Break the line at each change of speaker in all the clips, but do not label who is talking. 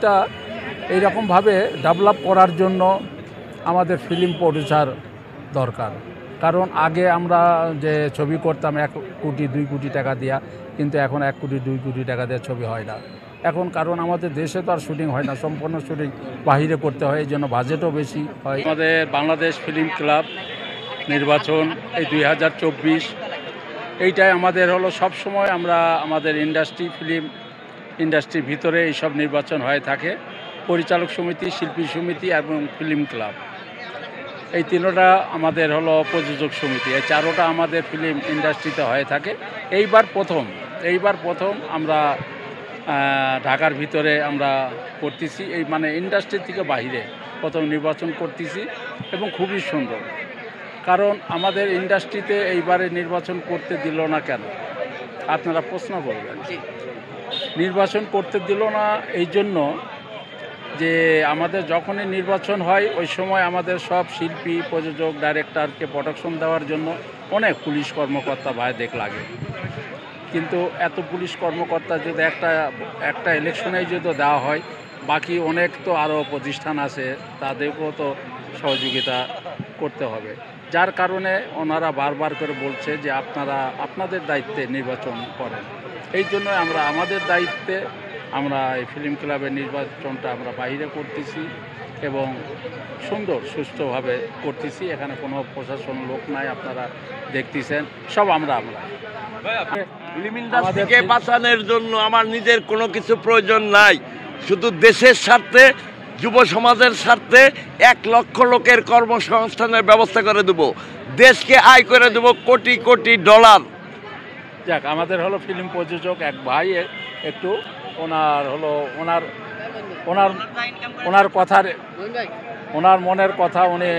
এটা এইরকমভাবে ডেভেলপ করার জন্য আমাদের ফিল্ম প্রডিউসার দরকার। কারণ আগে আমরা যে ছবি করতাম 1 কোটি 2 কোটি টাকা দিয়া, কিন্তু এখন 1 কোটি 2 কোটি টাকা দিয়ে ছবি হয় না এখন। কারণ আমাদের দেশে তো আর শুটিং হয় না, সম্পূর্ণ শুটিং বাহিরে করতে হয়, এই জন্য বাজেটও বেশি হয়। আমাদের বাংলাদেশ ফিল্ম ক্লাব নির্বাচন এই 2024 এইটাই আমাদের হলো সবসময় আমরা আমাদের ফিল্ম ইন্ডাস্ট্রির ভিতরে এইসব নির্বাচন হয়ে থাকে। পরিচালক সমিতি, শিল্পী সমিতি এবং ফিল্ম ক্লাব, এই তিনটা আমাদের হলো প্রযোজক সমিতি, এই চারোটা আমাদের ফিল্ম ইন্ডাস্ট্রিতে হয়ে থাকে। এইবার প্রথম আমরা ঢাকার ভিতরে আমরা করতেছি, এই মানে ইন্ডাস্ট্রি থেকে বাইরে প্রথম নির্বাচন করতেছি এবং খুবই সুন্দর। কারণ আমাদের ইন্ডাস্ট্রিতে এইবারে নির্বাচন করতে দিল না কেন আপনারা প্রশ্ন করবেন। নির্বাচন করতে দিল না এই জন্য যে আমাদের যখনই নির্বাচন হয় ওই সময় আমাদের সব শিল্পী, প্রযোজক, ডাইরেক্টরকে প্রোটেকশন দেওয়ার জন্য অনেক পুলিশ কর্মকর্তা দেখ লাগে। কিন্তু এত পুলিশ কর্মকর্তা যদি একটা ইলেকশনে যদি দেওয়া হয়, বাকি অনেক তো আরও প্রতিষ্ঠান আছে, তাদেরকেও তো সহযোগিতা করতে হবে। যার কারণে ওনারা বারবার করে বলছে যে আপনারা আপনাদের দায়িত্বে নির্বাচন করেন। এই জন্য আমরা আমাদের দায়িত্বে আমরা এই ফিল্ম ক্লাবের নির্বাচনটা আমরা বাইরে করতেছি এবং সুন্দর সুষ্ঠুভাবে করতেছি। এখানে কোনো প্রশাসন লোক নাই, আপনারা দেখতেছেন সব আমরা
ফিল্ম ইন্ডাস্ট্রিকে বাঁচানোর জন্য আমার নিজের কোনো কিছু প্রয়োজন নাই, শুধু দেশের স্বার্থে, যুব সমাজের স্বার্থে 1 লক্ষ লোকের কর্মসংস্থানের ব্যবস্থা করে দেব, দেশকে আয় করে দেব কোটি কোটি ডলার।
যাক, আমাদের হলো ফিল্ম প্রযোজক এক ভাই একটু ওনার মনের কথা উনি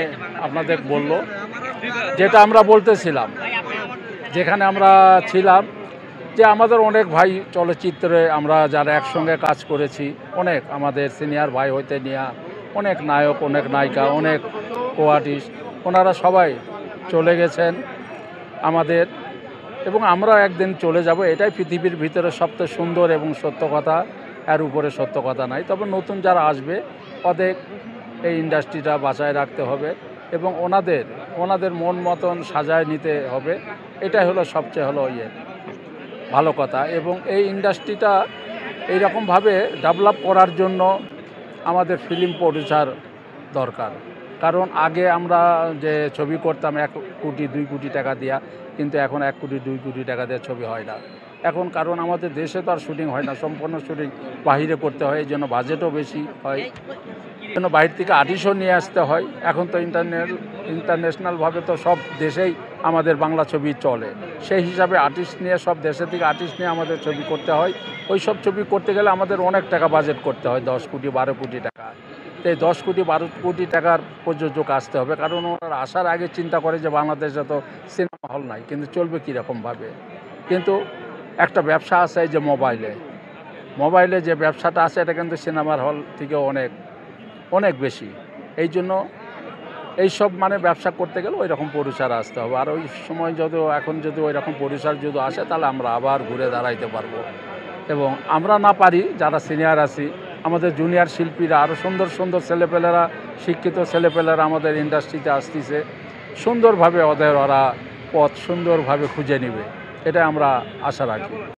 আপনাদের বলল, যেটা আমরা বলতেছিলাম যেখানে আমরা ছিলাম, যে আমাদের অনেক ভাই চলচ্চিত্রে আমরা যারা একসঙ্গে কাজ করেছি, অনেক আমাদের সিনিয়র ভাই হইতে নিয়ে অনেক নায়ক, অনেক নায়িকা, অনেক কো-আর্টিস্ট, ওনারা সবাই চলে গেছেন আমাদের, এবং আমরা একদিন চলে যাব। এটাই পৃথিবীর ভিতরে সবচেয়ে সুন্দর এবং সত্য কথা, এর উপরে সত্য কথা নাই। তবে নতুন যারা আসবে ওদের এই ইন্ডাস্ট্রিটা বাঁচায় রাখতে হবে এবং ওনাদের মন মতন সাজায় নিতে হবে। এটাই হলো সবচেয়ে ভালো কথা। এবং এই ইন্ডাস্ট্রিটা এইরকমভাবে ডেভেলপ করার জন্য আমাদের ফিল্ম প্রডিউসার দরকার। কারণ আগে আমরা যে ছবি করতাম 1 কোটি 2 কোটি টাকা দিয়া, কিন্তু এখন 1 কোটি 2 কোটি টাকা দিয়ে ছবি হয় না এখন। কারণ আমাদের দেশে তো আর শুটিং হয় না, সম্পূর্ণ শুটিং বাহিরে করতে হয়, এই জন্য বাজেটও বেশি হয়, এই জন্য বাইরে থেকে আর্টিস্টও নিয়ে আসতে হয়। এখন তো ইন্টারন্যাশনালভাবে তো সব দেশেই আমাদের বাংলা ছবি চলে, সেই হিসাবে আর্টিস্ট নিয়ে সব দেশের থেকে আর্টিস্ট নিয়ে আমাদের ছবি করতে হয়। ওই সব ছবি করতে গেলে আমাদের অনেক টাকা বাজেট করতে হয়, 10 কোটি 12 কোটি টাকা। এই 10 কোটি 12 কোটি টাকার প্রযোজক আসতে হবে, কারণ ওনারা আসার আগে চিন্তা করে যে বাংলাদেশে তো সিনেমা হল নাই, কিন্তু চলবে কীরকমভাবে। কিন্তু একটা ব্যবসা আছে এই যে মোবাইলে যে ব্যবসাটা আছে, এটা কিন্তু সিনেমার হল থেকে অনেক বেশি। এই জন্য এইসব ব্যবসা করতে গেলে ওই রকম প্রডিউসার আসতে হবে। আর ওই সময় এখন যদি ওই রকম প্রডিউসার যদি আসে, তাহলে আমরা আবার ঘুরে দাঁড়াইতে পারবো। এবং আমরা না পারি যারা সিনিয়র আছি, আমাদের জুনিয়র শিল্পীরা, আরও সুন্দর সুন্দর ছেলেপেলেরা, শিক্ষিত ছেলেপেলেরা আমাদের ইন্ডাস্ট্রিতে আসতেছে, সুন্দরভাবে ওরা পথ সুন্দরভাবে খুঁজে নেবে, এটা আমরা আশা রাখি।